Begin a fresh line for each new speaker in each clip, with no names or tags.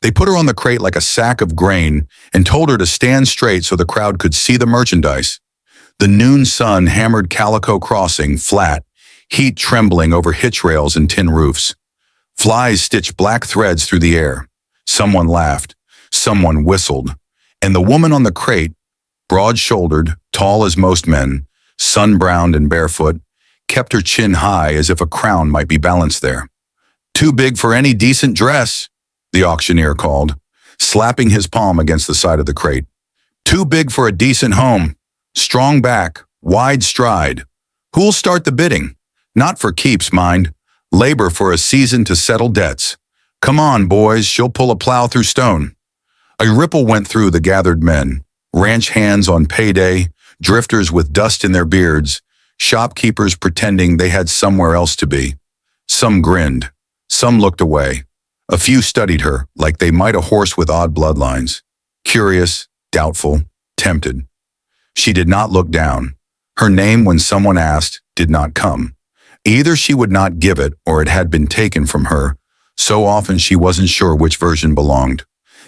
They put her on the crate like a sack of grain and told her to stand straight so the crowd could see the merchandise. The noon sun hammered Calico Crossing flat, heat trembling over hitch rails and tin roofs. Flies stitched black threads through the air. Someone laughed. Someone whistled. And the woman on the crate, broad-shouldered, tall as most men, sun-browned and barefoot, kept her chin high as if a crown might be balanced there. "Too big for any decent dress," the auctioneer called, slapping his palm against the side of the crate. "Too big for a decent home. Strong back, wide stride. Who'll start the bidding? Not for keeps, mind. Labor for a season to settle debts. Come on, boys, she'll pull a plow through stone." A ripple went through the gathered men, ranch hands on payday, drifters with dust in their beards, shopkeepers pretending they had somewhere else to be. Some grinned. Some looked away. A few studied her like they might a horse with odd bloodlines. Curious, doubtful, tempted. She did not look down. Her name, when someone asked, did not come. Either she would not give it or it had been taken from her. So often she wasn't sure which version belonged.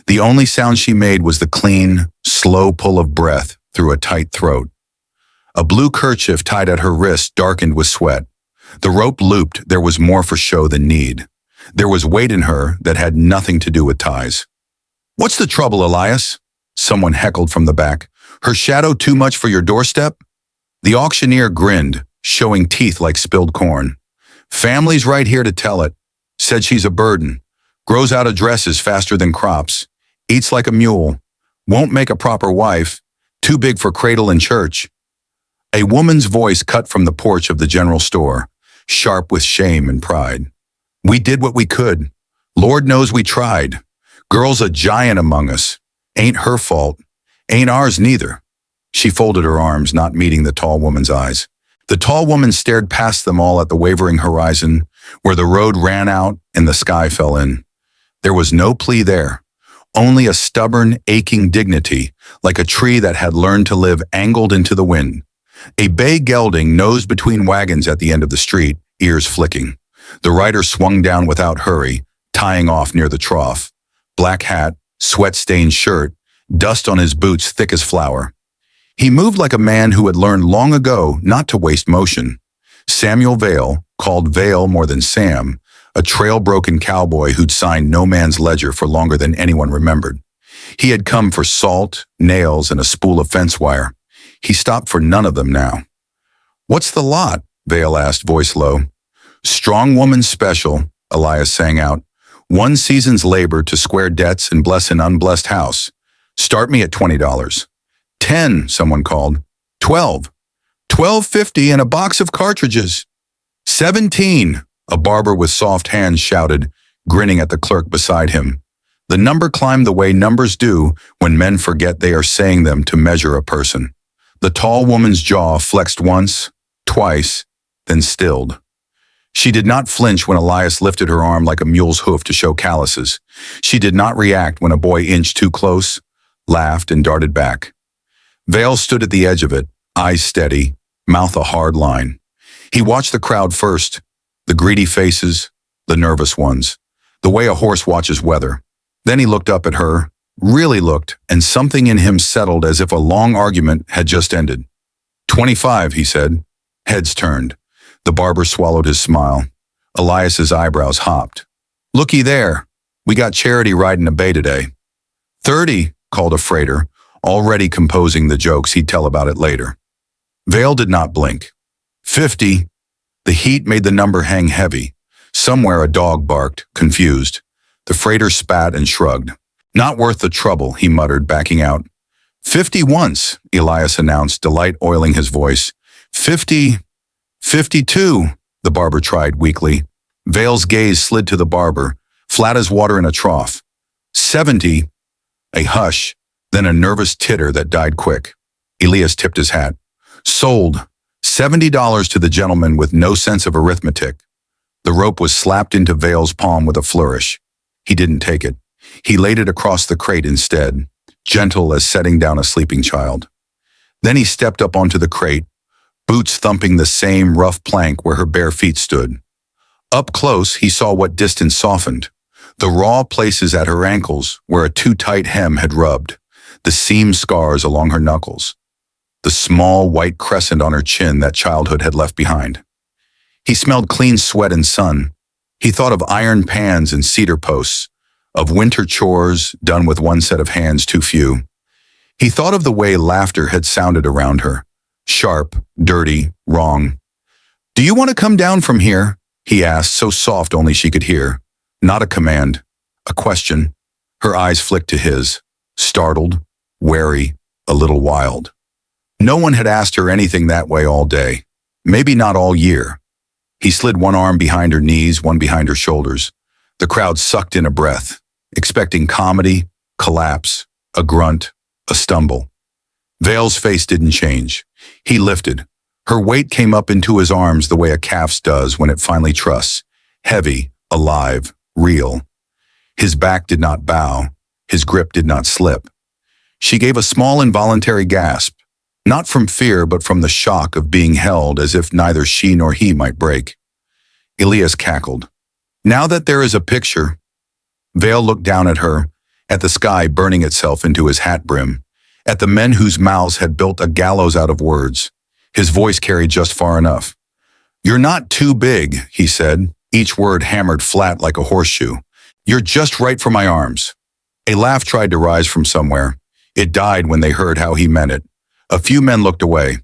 The only sound she made was the clean, slow pull of breath through a tight throat. A blue kerchief tied at her wrist darkened with sweat. The rope looped, there was more for show than need. There was weight in her that had nothing to do with ties. "What's the trouble, Elias?" Someone heckled from the back. "Her shadow too much for your doorstep?" The auctioneer grinned, showing teeth like spilled corn. "Family's right here to tell it. Said she's a burden. Grows out of dresses faster than crops. Eats like a mule. Won't make a proper wife. Too big for cradle and church." A woman's voice cut from the porch of the general store, sharp with shame and pride. "We did what we could. Lord knows we tried. Girl's a giant among us. Ain't her fault. Ain't ours neither." She folded her arms, not meeting the tall woman's eyes. The tall woman stared past them all at the wavering horizon, where the road ran out and the sky fell in. There was no plea there, only a stubborn, aching dignity, like a tree that had learned to live angled into the wind. A bay gelding nosed between wagons at the end of the street, ears flicking. The rider swung down without hurry, tying off near the trough. Black hat, sweat-stained shirt, dust on his boots thick as flour. He moved like a man who had learned long ago not to waste motion. Samuel Vale, called Vale more than Sam, a trail-broken cowboy who'd signed no man's ledger for longer than anyone remembered. He had come for salt, nails, and a spool of fence wire. He stopped for none of them now. "What's the lot?" Vale asked, voice low. "Strong woman special," Elias sang out. "1 season's labor to square debts and bless an unblessed house. Start me at $20. 10, someone called. 12. 12.50 and a box of cartridges. 17, a barber with soft hands shouted, grinning at the clerk beside him. The number climbed the way numbers do when men forget they are saying them to measure a person. The tall woman's jaw flexed once, twice, then stilled. She did not flinch when Elias lifted her arm like a mule's hoof to show calluses. She did not react when a boy inched too close, laughed, and darted back. Vale stood at the edge of it, eyes steady, mouth a hard line. He watched the crowd first, the greedy faces, the nervous ones, the way a horse watches weather. Then he looked up at her, really looked, and something in him settled as if a long argument had just ended. 25, he said. Heads turned. The barber swallowed his smile. Elias's eyebrows hopped. Looky there. We got Charity riding a bay today. 30, called a freighter, already composing the jokes he'd tell about it later. Vale did not blink. 50. The heat made the number hang heavy. Somewhere a dog barked, confused. The freighter spat and shrugged. Not worth the trouble, he muttered, backing out. 50 once, Elias announced, delight oiling his voice. 50, 52, the barber tried weakly. Vale's gaze slid to the barber, flat as water in a trough. 70, a hush, then a nervous titter that died quick. Elias tipped his hat. Sold. $70 to the gentleman with no sense of arithmetic. The rope was slapped into Vale's palm with a flourish. He didn't take it. He laid it across the crate instead, gentle as setting down a sleeping child. Then he stepped up onto the crate, boots thumping the same rough plank where her bare feet stood. Up close, he saw what distance softened. The raw places at her ankles where a too-tight hem had rubbed, the seam scars along her knuckles, the small white crescent on her chin that childhood had left behind. He smelled clean sweat and sun. He thought of iron pans and cedar posts, of winter chores done with one set of hands too few. He thought of the way laughter had sounded around her, sharp, dirty, wrong. "Do you want to come down from here?" he asked, so soft only she could hear. Not a command, a question. Her eyes flicked to his, startled, wary, a little wild. No one had asked her anything that way all day, maybe not all year. He slid one arm behind her knees, one behind her shoulders. The crowd sucked in a breath, expecting comedy, collapse, a grunt, a stumble. Vale's face didn't change. He lifted. Her weight came up into his arms the way a calf's does when it finally trusts, heavy, alive, real. His back did not bow. His grip did not slip. She gave a small involuntary gasp, not from fear but from the shock of being held as if neither she nor he might break. Elias cackled. "Now that there is a picture." Vale looked down at her, at the sky burning itself into his hat brim, at the men whose mouths had built a gallows out of words. His voice carried just far enough. "You're not too big," he said, each word hammered flat like a horseshoe. "You're just right for my arms." A laugh tried to rise from somewhere. It died when they heard how he meant it. A few men looked away.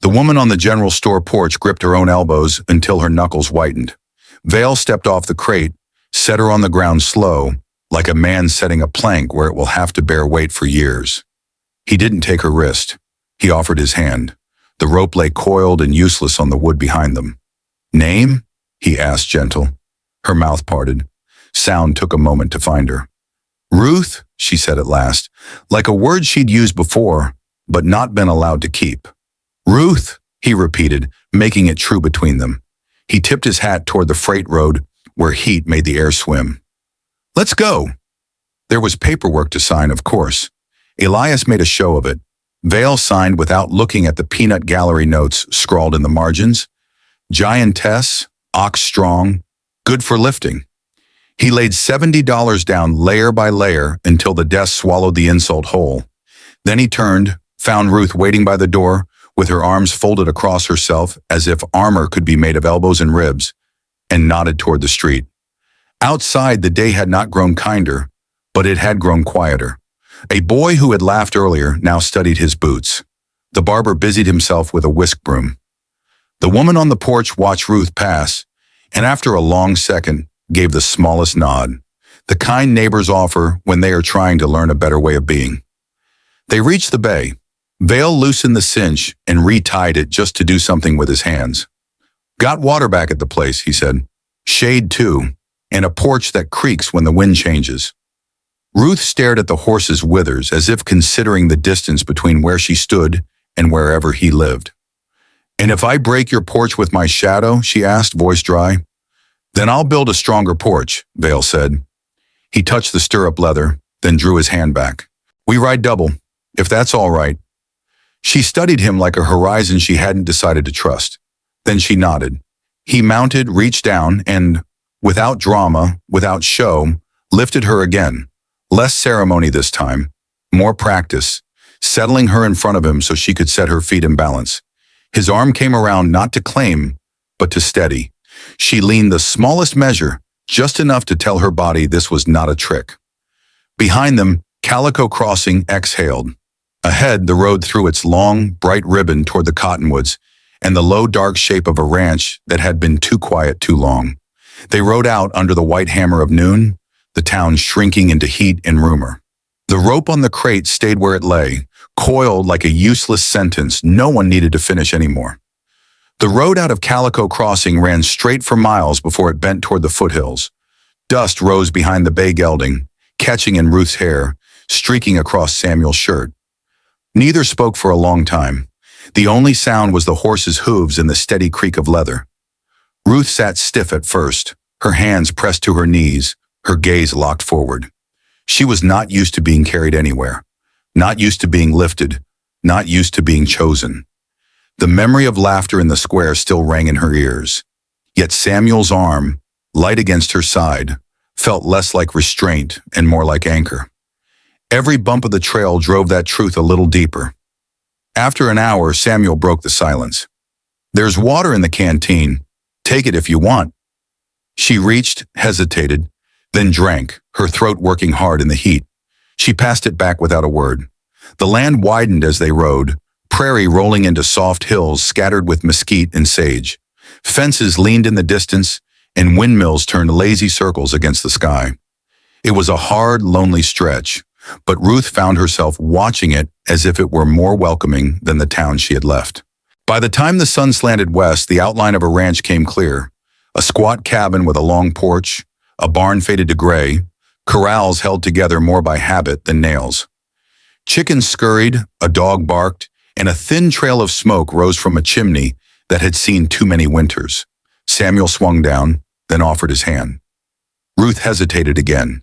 The woman on the general store porch gripped her own elbows until her knuckles whitened. Vale stepped off the crate, set her on the ground slow, like a man setting a plank where it will have to bear weight for years. He didn't take her wrist. He offered his hand. The rope lay coiled and useless on the wood behind them. "Name?" he asked, gentle. Her mouth parted. Sound took a moment to find her. "Ruth," she said at last, like a word she'd used before, but not been allowed to keep. "Ruth," he repeated, making it true between them. He tipped his hat toward the freight road, where heat made the air swim. "Let's go." There was paperwork to sign, of course. Elias made a show of it. Vale signed without looking at the peanut gallery notes scrawled in the margins. Giantess, ox strong, good for lifting. He laid $70 down layer by layer until the desk swallowed the insult whole. Then he turned, found Ruth waiting by the door, with her arms folded across herself as if armor could be made of elbows and ribs, and nodded toward the street. Outside, the day had not grown kinder, but it had grown quieter. A boy who had laughed earlier now studied his boots. The barber busied himself with a whisk broom. The woman on the porch watched Ruth pass, and after a long second, gave the smallest nod, the kind neighbors offer when they are trying to learn a better way of being. They reached the bay. Vale loosened the cinch and retied it just to do something with his hands. "Got water back at the place," he said. "Shade too, and a porch that creaks when the wind changes." Ruth stared at the horse's withers as if considering the distance between where she stood and wherever he lived. "And if I break your porch with my shadow?" she asked, voice dry. "Then I'll build a stronger porch," Vale said. He touched the stirrup leather, then drew his hand back. "We ride double, if that's all right." She studied him like a horizon she hadn't decided to trust. Then she nodded. He mounted, reached down, and, without drama, without show, lifted her again. Less ceremony this time, more practice, settling her in front of him so she could set her feet in balance. His arm came around not to claim, but to steady. She leaned the smallest measure, just enough to tell her body this was not a trick. Behind them, Calico Crossing exhaled. Ahead, the road threw its long, bright ribbon toward the cottonwoods and the low, dark shape of a ranch that had been too quiet too long. They rode out under the white hammer of noon, the town shrinking into heat and rumor. The rope on the crate stayed where it lay, coiled like a useless sentence no one needed to finish anymore. The road out of Calico Crossing ran straight for miles before it bent toward the foothills. Dust rose behind the bay gelding, catching in Ruth's hair, streaking across Samuel's shirt. Neither spoke for a long time. The only sound was the horse's hooves and the steady creak of leather. Ruth sat stiff at first, her hands pressed to her knees, her gaze locked forward. She was not used to being carried anywhere, not used to being lifted, not used to being chosen. The memory of laughter in the square still rang in her ears. Yet Samuel's arm, light against her side, felt less like restraint and more like anchor. Every bump of the trail drove that truth a little deeper. After an hour, Samuel broke the silence. "There's water in the canteen. Take it if you want." She reached, hesitated, then drank, her throat working hard in the heat. She passed it back without a word. The land widened as they rode, prairie rolling into soft hills scattered with mesquite and sage. Fences leaned in the distance, and windmills turned lazy circles against the sky. It was a hard, lonely stretch, but Ruth found herself watching it as if it were more welcoming than the town she had left. By the time the sun slanted west, the outline of a ranch came clear. A squat cabin with a long porch, a barn faded to gray, corrals held together more by habit than nails. Chickens scurried, a dog barked, and a thin trail of smoke rose from a chimney that had seen too many winters. Samuel swung down, then offered his hand. Ruth hesitated again.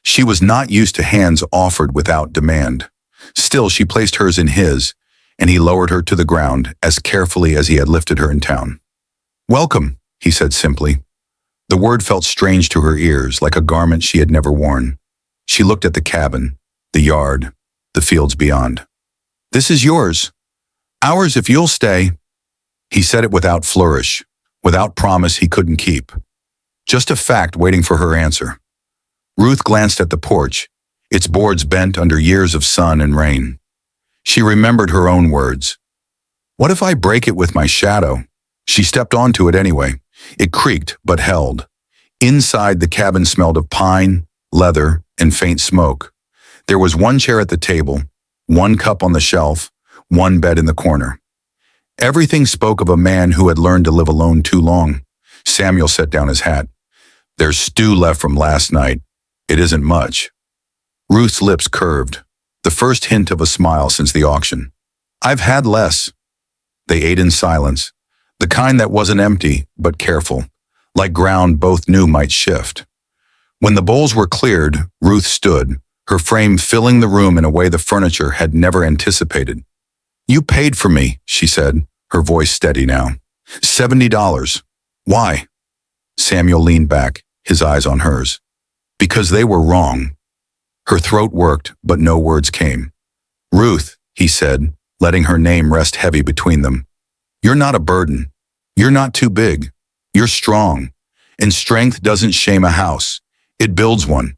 She was not used to hands offered without demand. Still, she placed hers in his, and he lowered her to the ground as carefully as he had lifted her in town. "Welcome," he said simply. The word felt strange to her ears, like a garment she had never worn. She looked at the cabin, the yard, the fields beyond. "This is yours. Ours if you'll stay." He said it without flourish, without promise he couldn't keep. Just a fact waiting for her answer. Ruth glanced at the porch, its boards bent under years of sun and rain. She remembered her own words. "What if I break it with my shadow?" She stepped onto it anyway. It creaked, but held. Inside, the cabin smelled of pine, leather, and faint smoke. There was one chair at the table, one cup on the shelf, one bed in the corner. Everything spoke of a man who had learned to live alone too long. Samuel set down his hat. "There's stew left from last night. It isn't much." Ruth's lips curved, the first hint of a smile since the auction. "I've had less." They ate in silence, the kind that wasn't empty, but careful, like ground both knew might shift. When the bowls were cleared, Ruth stood, her frame filling the room in a way the furniture had never anticipated. "You paid for me," she said, her voice steady now. $70. Why?" Samuel leaned back, his eyes on hers. "Because they were wrong." Her throat worked, but no words came. "Ruth," he said, letting her name rest heavy between them. "You're not a burden. You're not too big. You're strong. And strength doesn't shame a house. It builds one."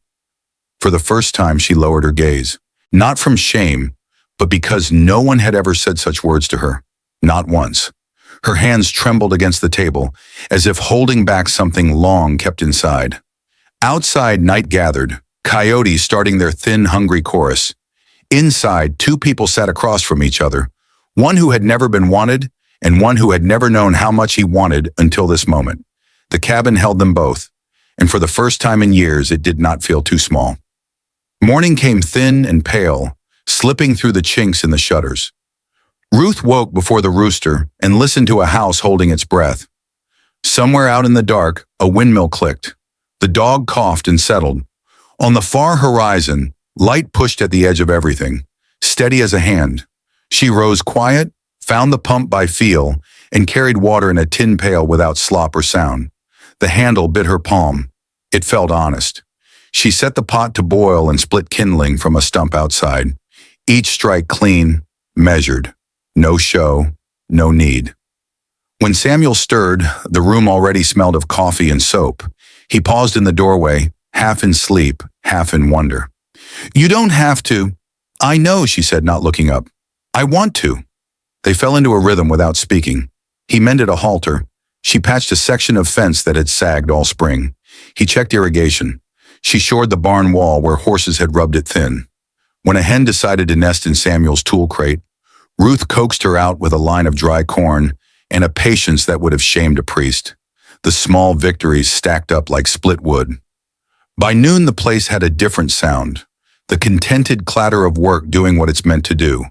For the first time, she lowered her gaze. Not from shame, but because no one had ever said such words to her. Not once. Her hands trembled against the table, as if holding back something long kept inside. Outside, night gathered, coyotes starting their thin, hungry chorus. Inside, two people sat across from each other, one who had never been wanted, and one who had never known how much he wanted until this moment. The cabin held them both, and for the first time in years, it did not feel too small. Morning came thin and pale, slipping through the chinks in the shutters. Ruth woke before the rooster and listened to a house holding its breath. Somewhere out in the dark, a windmill clicked. The dog coughed and settled. On the far horizon, light pushed at the edge of everything, steady as a hand. She rose quiet, found the pump by feel, and carried water in a tin pail without slop or sound. The handle bit her palm. It felt honest. She set the pot to boil and split kindling from a stump outside. Each strike clean, measured. No show, no need. When Samuel stirred, the room already smelled of coffee and soap. He paused in the doorway, half in sleep, half in wonder. "You don't have to." "I know," she said, not looking up. "I want to." They fell into a rhythm without speaking. He mended a halter. She patched a section of fence that had sagged all spring. He checked irrigation. She shored the barn wall where horses had rubbed it thin. When a hen decided to nest in Samuel's tool crate, Ruth coaxed her out with a line of dry corn and a patience that would have shamed a priest. The small victories stacked up like split wood. By noon, the place had a different sound, the contented clatter of work doing what it's meant to do.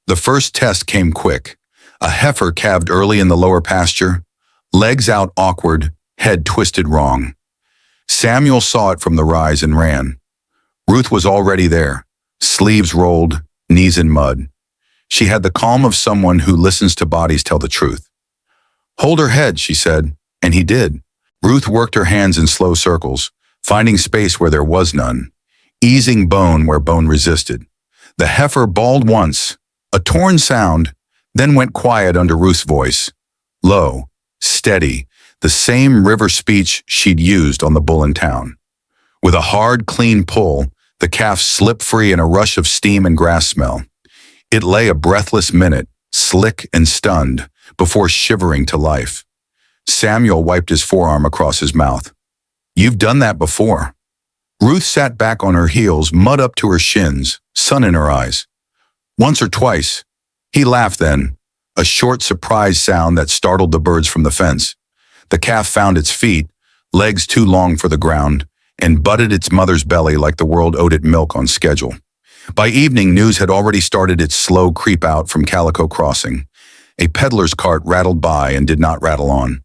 The first test came quick. A heifer calved early in the lower pasture, legs out awkward, head twisted wrong. Samuel saw it from the rise and ran. Ruth was already there, sleeves rolled, knees in mud. She had the calm of someone who listens to bodies tell the truth. "Hold her head," she said, and he did. Ruth worked her hands in slow circles, finding space where there was none, easing bone where bone resisted. The heifer bawled once, a torn sound, then went quiet under Ruth's voice. Low, steady, the same river speech she'd used on the bull in town. With a hard, clean pull, the calf slipped free in a rush of steam and grass smell. It lay a breathless minute, slick and stunned, before shivering to life. Samuel wiped his forearm across his mouth. You've done that before. Ruth sat back on her heels, mud up to her shins, sun in her eyes. Once or twice. He laughed then, a short surprise sound that startled the birds from the fence. The calf found its feet, legs too long for the ground, and butted its mother's belly like the world owed it milk on schedule. By evening, news had already started its slow creep out from Calico Crossing. A peddler's cart rattled by and did not rattle on.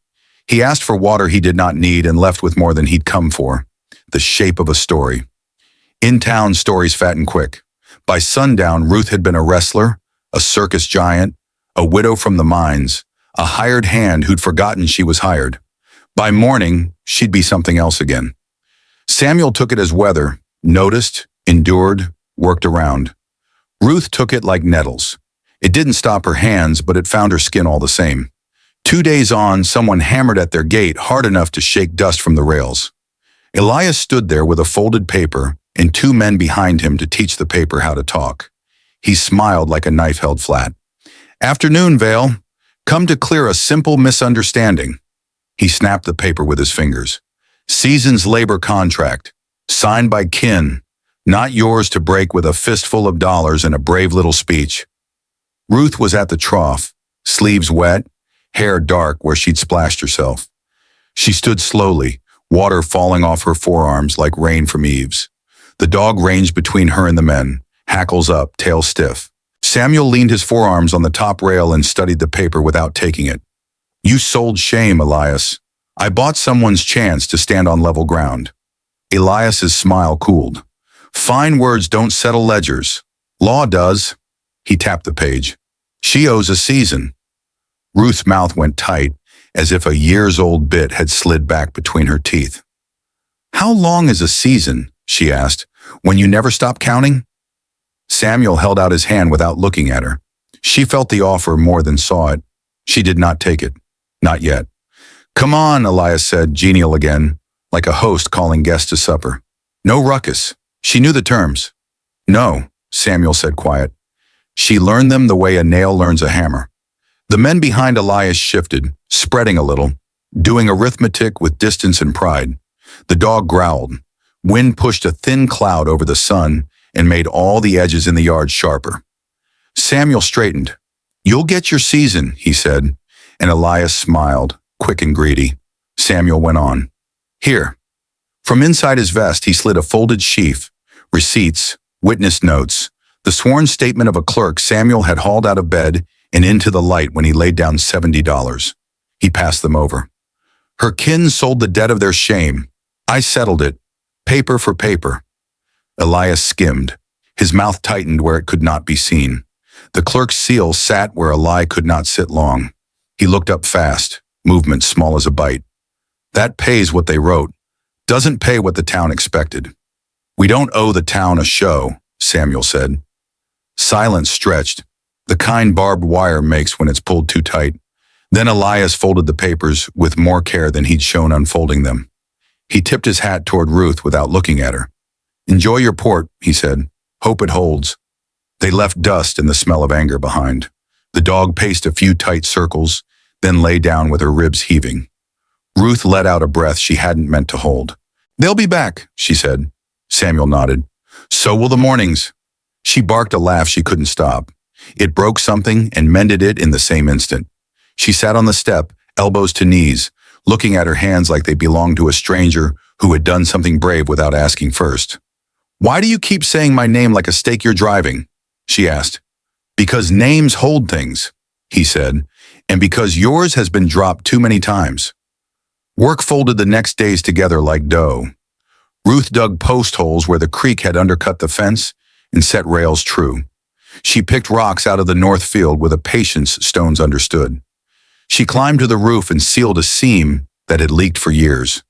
He asked for water he did not need and left with more than he'd come for. The shape of a story. In town, stories fat and quick. By sundown, Ruth had been a wrestler, a circus giant, a widow from the mines, a hired hand who'd forgotten she was hired. By morning, she'd be something else again. Samuel took it as weather, noticed, endured, worked around. Ruth took it like nettles. It didn't stop her hands, but it found her skin all the same. 2 days on, someone hammered at their gate hard enough to shake dust from the rails. Elias stood there with a folded paper and 2 men behind him to teach the paper how to talk. He smiled like a knife held flat. Afternoon, Vale. Come to clear a simple misunderstanding. He snapped the paper with his fingers. Season's labor contract, signed by kin, not yours to break with a fistful of dollars and a brave little speech. Ruth was at the trough, sleeves wet, hair dark where she'd splashed herself. She stood slowly, water falling off her forearms like rain from eaves. The dog ranged between her and the men, hackles up, tail stiff. Samuel leaned his forearms on the top rail and studied the paper without taking it. You sold shame, Elias. I bought someone's chance to stand on level ground. Elias's smile cooled. Fine words don't settle ledgers. Law does. He tapped the page. She owes a season. Ruth's mouth went tight, as if a years-old bit had slid back between her teeth. How long is a season, she asked, when you never stop counting? Samuel held out his hand without looking at her. She felt the offer more than saw it. She did not take it. Not yet. Come on, Elias said, genial again, like a host calling guests to supper. No ruckus. She knew the terms. No, Samuel said quiet. She learned them the way a nail learns a hammer. The men behind Elias shifted, spreading a little, doing arithmetic with distance and pride. The dog growled. Wind pushed a thin cloud over the sun and made all the edges in the yard sharper. Samuel straightened. You'll get your season, he said, and Elias smiled, quick and greedy. Samuel went on. Here. From inside his vest, he slid a folded sheaf, receipts, witness notes, the sworn statement of a clerk Samuel had hauled out of bed and into the light when he laid down $70. He passed them over. Her kin sold the debt of their shame. I settled it, paper for paper. Elias skimmed. His mouth tightened where it could not be seen. The clerk's seal sat where a lie could not sit long. He looked up fast, movement small as a bite. That pays what they wrote. Doesn't pay what the town expected. We don't owe the town a show, Samuel said. Silence stretched, the kind barbed wire makes when it's pulled too tight. Then Elias folded the papers with more care than he'd shown unfolding them. He tipped his hat toward Ruth without looking at her. Enjoy your port, he said. Hope it holds. They left dust and the smell of anger behind. The dog paced a few tight circles, then lay down with her ribs heaving. Ruth let out a breath she hadn't meant to hold. They'll be back, she said. Samuel nodded. So will the mornings. She barked a laugh she couldn't stop. It broke something and mended it in the same instant. She sat on the step, elbows to knees, looking at her hands like they belonged to a stranger who had done something brave without asking first. Why do you keep saying my name like a stake you're driving? She asked. Because names hold things, he said, and because yours has been dropped too many times. Work folded the next days together like dough. Ruth dug post holes where the creek had undercut the fence and set rails true. She picked rocks out of the north field with a patience stones understood. She climbed to the roof and sealed a seam that had leaked for years.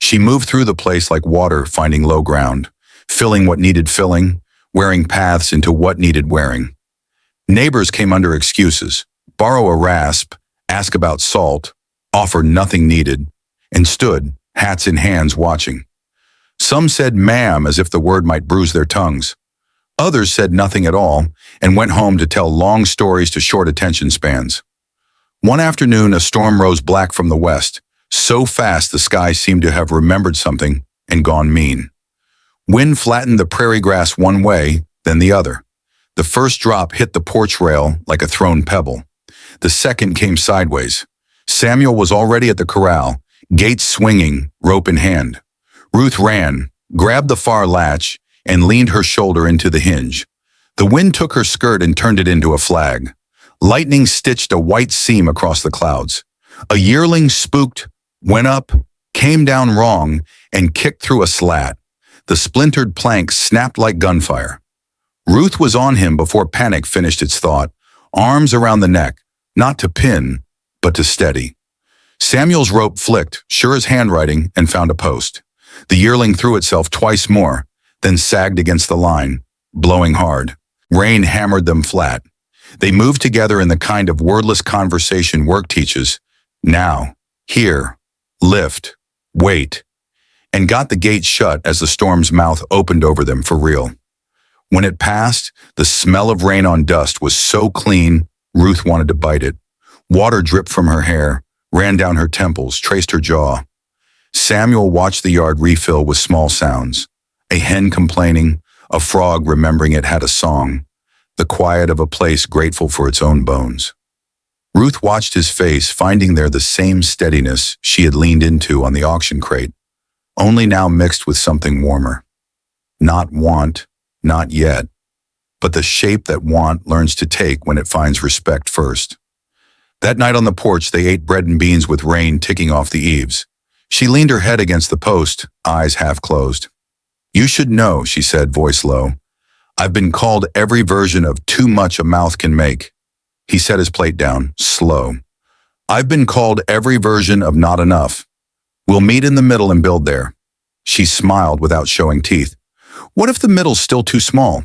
She moved through the place like water finding low ground, filling what needed filling, wearing paths into what needed wearing. Neighbors came under excuses, borrow a rasp, ask about salt, offer nothing needed, and stood, hats in hands, watching. Some said ma'am as if the word might bruise their tongues. Others said nothing at all and went home to tell long stories to short attention spans. One afternoon, a storm rose black from the west, so fast the sky seemed to have remembered something and gone mean. Wind flattened the prairie grass one way, then the other. The first drop hit the porch rail like a thrown pebble. The second came sideways. Samuel was already at the corral, gates swinging, rope in hand. Ruth ran, grabbed the far latch, and leaned her shoulder into the hinge. The wind took her skirt and turned it into a flag. Lightning stitched a white seam across the clouds. A yearling spooked, went up, came down wrong, and kicked through a slat. The splintered plank snapped like gunfire. Ruth was on him before panic finished its thought, arms around the neck, not to pin, but to steady. Samuel's rope flicked, sure as handwriting, and found a post. The yearling threw itself twice more, then sagged against the line, blowing hard. Rain hammered them flat. They moved together in the kind of wordless conversation work teaches. Now, here, lift, wait, and got the gate shut as the storm's mouth opened over them for real. When it passed, the smell of rain on dust was so clean, Ruth wanted to bite it. Water dripped from her hair, ran down her temples, traced her jaw. Samuel watched the yard refill with small sounds. A hen complaining, a frog remembering it had a song, the quiet of a place grateful for its own bones. Ruth watched his face, finding there the same steadiness she had leaned into on the auction crate, only now mixed with something warmer. Not want, not yet, but the shape that want learns to take when it finds respect first. That night on the porch, they ate bread and beans with rain ticking off the eaves. She leaned her head against the post, eyes half closed. You should know, she said, voice low. I've been called every version of too much a mouth can make. He set his plate down, slow. I've been called every version of not enough. We'll meet in the middle and build there. She smiled without showing teeth. What if the middle's still too small?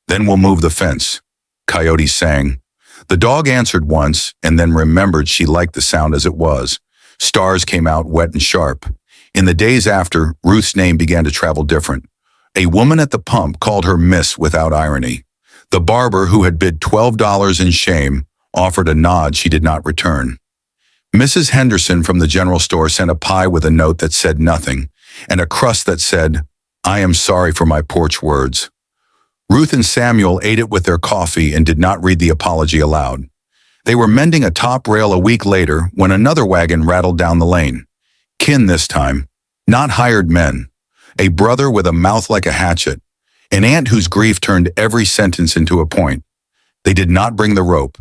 Then we'll move the fence. Coyote sang. The dog answered once and then remembered she liked the sound as it was. Stars came out wet and sharp. In the days after, Ruth's name began to travel different. A woman at the pump called her Miss without irony. The barber, who had bid $12 in shame, offered a nod she did not return. Mrs. Henderson from the general store sent a pie with a note that said nothing, and a crust that said, I am sorry for my porch words. Ruth and Samuel ate it with their coffee and did not read the apology aloud. They were mending a top rail a week later when another wagon rattled down the lane. Kin this time, not hired men. A brother with a mouth like a hatchet. An aunt whose grief turned every sentence into a point. They did not bring the rope.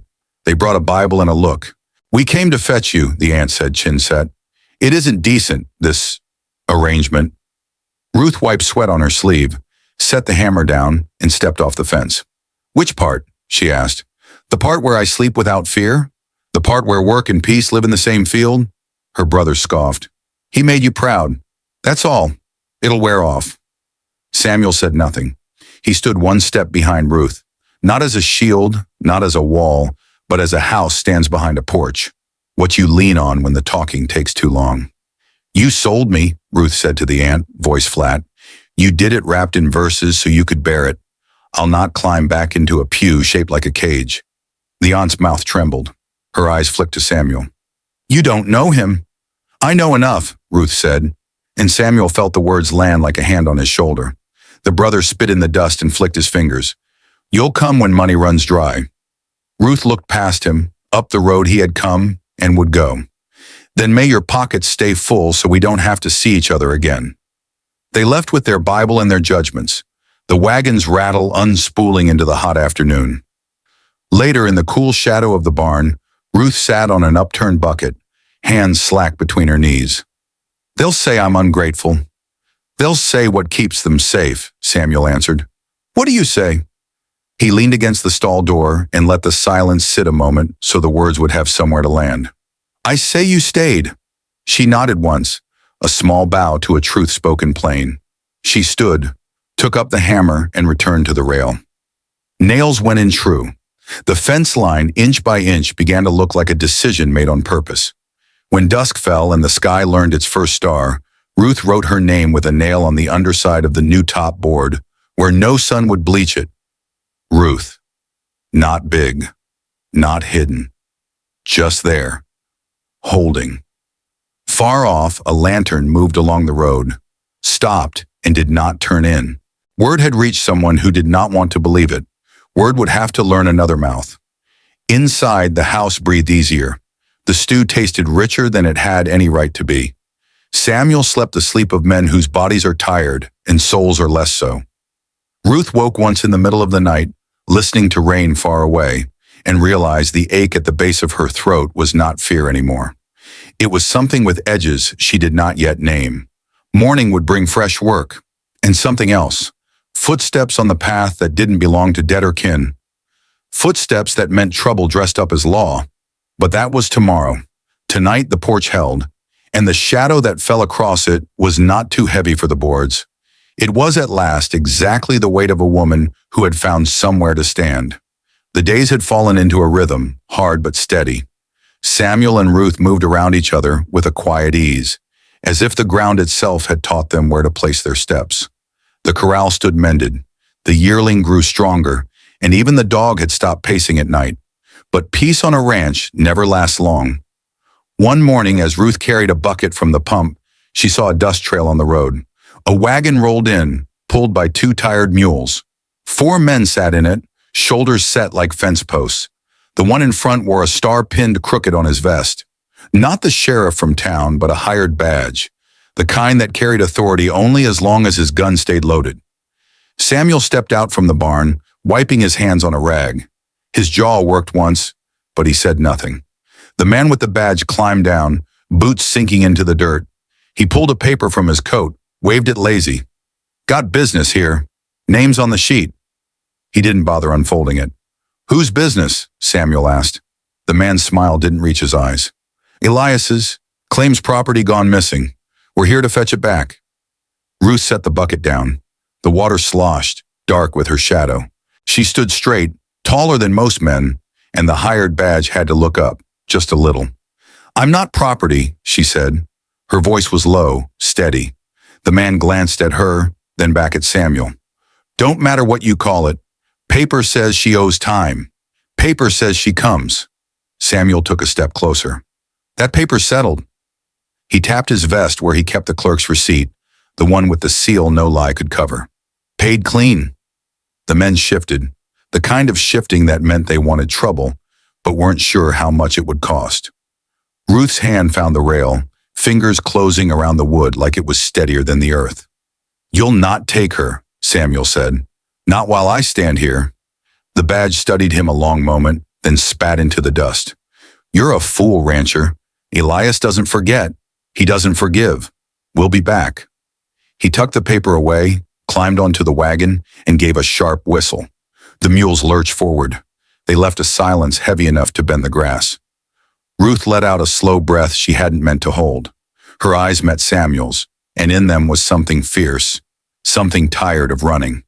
They brought a Bible and a look. We came to fetch you, the aunt said, chin set. It isn't decent, this arrangement. Ruth wiped sweat on her sleeve, set the hammer down, and stepped off the fence. Which part? She asked. The part where I sleep without fear? The part where work and peace live in the same field? Her brother scoffed. He made you proud. That's all. It'll wear off. Samuel said nothing. He stood one step behind Ruth, not as a shield, not as a wall, but as a house stands behind a porch, what you lean on when the talking takes too long. You sold me, Ruth said to the aunt, voice flat. You did it wrapped in verses so you could bear it. I'll not climb back into a pew shaped like a cage. The aunt's mouth trembled. Her eyes flicked to Samuel. You don't know him. I know enough, Ruth said, and Samuel felt the words land like a hand on his shoulder. The brother spit in the dust and flicked his fingers. You'll come when money runs dry. Ruth looked past him, up the road he had come, and would go. Then may your pockets stay full so we don't have to see each other again. They left with their Bible and their judgments, the wagon's rattle unspooling into the hot afternoon. Later, in the cool shadow of the barn, Ruth sat on an upturned bucket, hands slack between her knees. They'll say I'm ungrateful. They'll say what keeps them safe, Samuel answered. What do you say? He leaned against the stall door and let the silence sit a moment so the words would have somewhere to land. I say you stayed. She nodded once, a small bow to a truth spoken plain. She stood, took up the hammer, and returned to the rail. Nails went in true. The fence line, inch by inch, began to look like a decision made on purpose. When dusk fell and the sky learned its first star, Ruth wrote her name with a nail on the underside of the new top board, where no sun would bleach it. Ruth. Not big. Not hidden. Just there. Holding. Far off, a lantern moved along the road, stopped, and did not turn in. Word had reached someone who did not want to believe it. Word would have to learn another mouth. Inside, the house breathed easier. The stew tasted richer than it had any right to be. Samuel slept the sleep of men whose bodies are tired and souls are less so. Ruth woke once in the middle of the night, listening to rain far away, and realized the ache at the base of her throat was not fear anymore. It was something with edges she did not yet name. Morning would bring fresh work, and something else. Footsteps on the path that didn't belong to dead or kin. Footsteps that meant trouble dressed up as law. But that was tomorrow. Tonight the porch held, and the shadow that fell across it was not too heavy for the boards. It was at last exactly the weight of a woman who had found somewhere to stand. The days had fallen into a rhythm, hard but steady. Samuel and Ruth moved around each other with a quiet ease, as if the ground itself had taught them where to place their steps. The corral stood mended, the yearling grew stronger, and even the dog had stopped pacing at night. But peace on a ranch never lasts long. One morning, as Ruth carried a bucket from the pump, she saw a dust trail on the road. A wagon rolled in, pulled by 2 tired mules. 4 men sat in it, shoulders set like fence posts. The one in front wore a star pinned crooked on his vest. Not the sheriff from town, but a hired badge, the kind that carried authority only as long as his gun stayed loaded. Samuel stepped out from the barn, wiping his hands on a rag. His jaw worked once, but he said nothing. The man with the badge climbed down, boots sinking into the dirt. He pulled a paper from his coat, waved it lazy. "Got business here. Name's on the sheet." He didn't bother unfolding it. "Whose business?" Samuel asked. The man's smile didn't reach his eyes. "Elias's. Claims property gone missing. We're here to fetch it back." Ruth set the bucket down. The water sloshed, dark with her shadow. She stood straight, taller than most men, and the hired badge had to look up, just a little. "I'm not property," she said. Her voice was low, steady. The man glanced at her, then back at Samuel. "Don't matter what you call it. Paper says she owes time. Paper says she comes." Samuel took a step closer. "That paper's settled." He tapped his vest where he kept the clerk's receipt, the one with the seal no lie could cover. "Paid clean." The men shifted, the kind of shifting that meant they wanted trouble, but weren't sure how much it would cost. Ruth's hand found the rail, fingers closing around the wood like it was steadier than the earth. "You'll not take her," Samuel said. "Not while I stand here." The badge studied him a long moment, then spat into the dust. "You're a fool, rancher. Elias doesn't forget. He doesn't forgive. We'll be back." He tucked the paper away, climbed onto the wagon, and gave a sharp whistle. The mules lurched forward. They left a silence heavy enough to bend the grass. Ruth let out a slow breath she hadn't meant to hold. Her eyes met Samuel's, and in them was something fierce, something tired of running.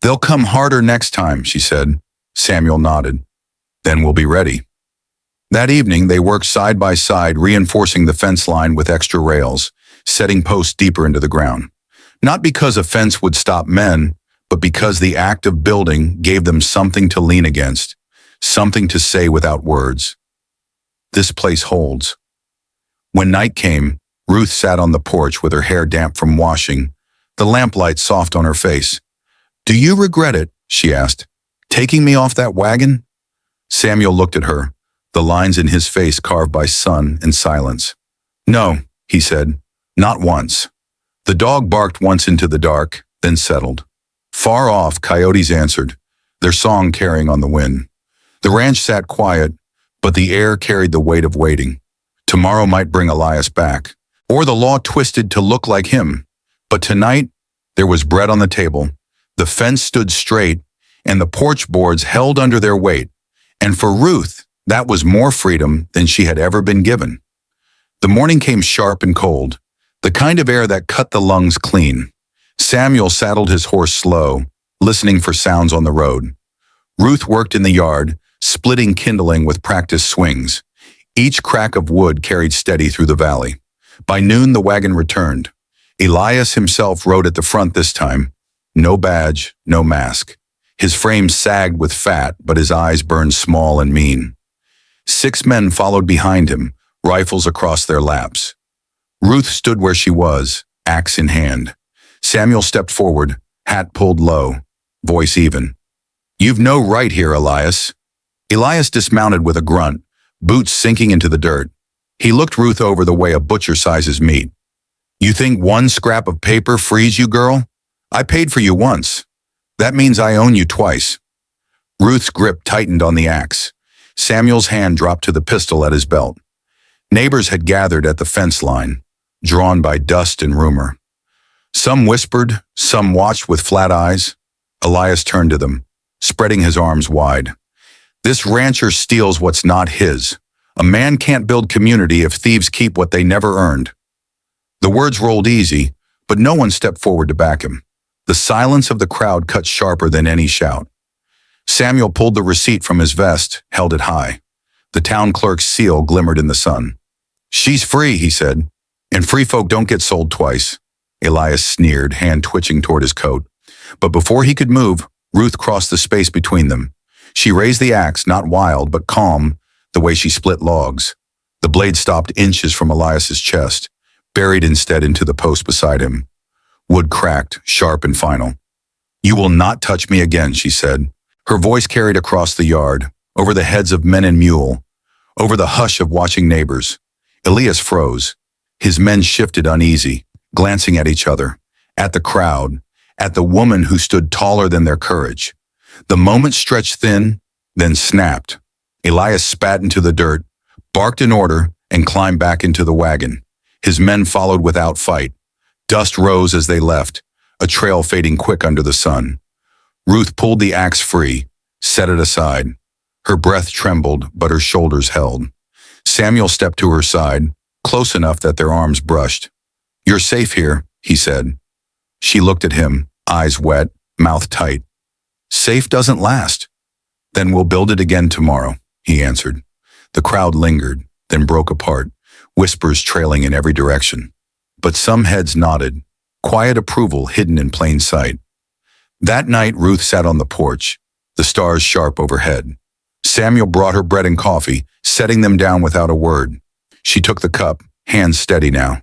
"They'll come harder next time," she said. Samuel nodded. "Then we'll be ready." That evening, they worked side by side, reinforcing the fence line with extra rails, setting posts deeper into the ground. Not because a fence would stop men, but because the act of building gave them something to lean against, something to say without words. "This place holds." When night came, Ruth sat on the porch with her hair damp from washing, the lamplight soft on her face. "Do you regret it?" she asked. "Taking me off that wagon?" Samuel looked at her, the lines in his face carved by sun and silence. "No," he said, "not once." The dog barked once into the dark, then settled. Far off, coyotes answered, their song carrying on the wind. The ranch sat quiet, but the air carried the weight of waiting. Tomorrow might bring Elias back, or the law twisted to look like him. But tonight, there was bread on the table, the fence stood straight, and the porch boards held under their weight. And for Ruth, that was more freedom than she had ever been given. The morning came sharp and cold. The kind of air that cut the lungs clean. Samuel saddled his horse slow, listening for sounds on the road. Ruth worked in the yard, splitting kindling with practiced swings. Each crack of wood carried steady through the valley. By noon, the wagon returned. Elias himself rode at the front this time. No badge, no mask. His frame sagged with fat, but his eyes burned small and mean. 6 men followed behind him, rifles across their laps. Ruth stood where she was, axe in hand. Samuel stepped forward, hat pulled low, voice even. "You've no right here, Elias." Elias dismounted with a grunt, boots sinking into the dirt. He looked Ruth over the way a butcher sizes meat. "You think one scrap of paper frees you, girl? I paid for you once. That means I own you twice." Ruth's grip tightened on the axe. Samuel's hand dropped to the pistol at his belt. Neighbors had gathered at the fence line, drawn by dust and rumor. Some whispered, some watched with flat eyes. Elias turned to them, spreading his arms wide. "This rancher steals what's not his. A man can't build community if thieves keep what they never earned." The words rolled easy, but no one stepped forward to back him. The silence of the crowd cut sharper than any shout. Samuel pulled the receipt from his vest, held it high. The town clerk's seal glimmered in the sun. "She's free," he said, "and free folk don't get sold twice." Elias sneered, hand twitching toward his coat. But before he could move, Ruth crossed the space between them. She raised the axe, not wild, but calm, the way she split logs. The blade stopped inches from Elias's chest, buried instead into the post beside him. Wood cracked, sharp and final. "You will not touch me again," she said. Her voice carried across the yard, over the heads of men and mule, over the hush of watching neighbors. Elias froze. His men shifted uneasy, glancing at each other, at the crowd, at the woman who stood taller than their courage. The moment stretched thin, then snapped. Elias spat into the dirt, barked an order, and climbed back into the wagon. His men followed without fight. Dust rose as they left, a trail fading quick under the sun. Ruth pulled the axe free, set it aside. Her breath trembled, but her shoulders held. Samuel stepped to her side, close enough that their arms brushed. "You're safe here," he said. She looked at him, eyes wet, mouth tight. "Safe doesn't last." "Then we'll build it again tomorrow," he answered. The crowd lingered, then broke apart, whispers trailing in every direction. But some heads nodded, quiet approval hidden in plain sight. That night, Ruth sat on the porch, the stars sharp overhead. Samuel brought her bread and coffee, setting them down without a word. She took the cup, hands steady now.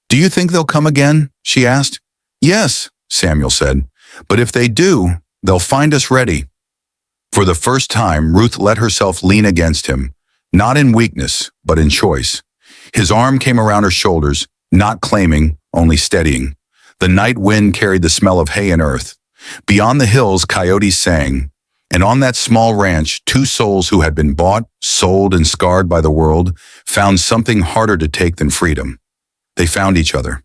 "Do you think they'll come again?" she asked. "Yes," Samuel said. "But if they do, they'll find us ready." For the first time, Ruth let herself lean against him, not in weakness, but in choice. His arm came around her shoulders, not claiming, only steadying. The night wind carried the smell of hay and earth. Beyond the hills, coyotes sang. And on that small ranch, 2 souls who had been bought, sold, and scarred by the world found something harder to take than freedom. They found each other.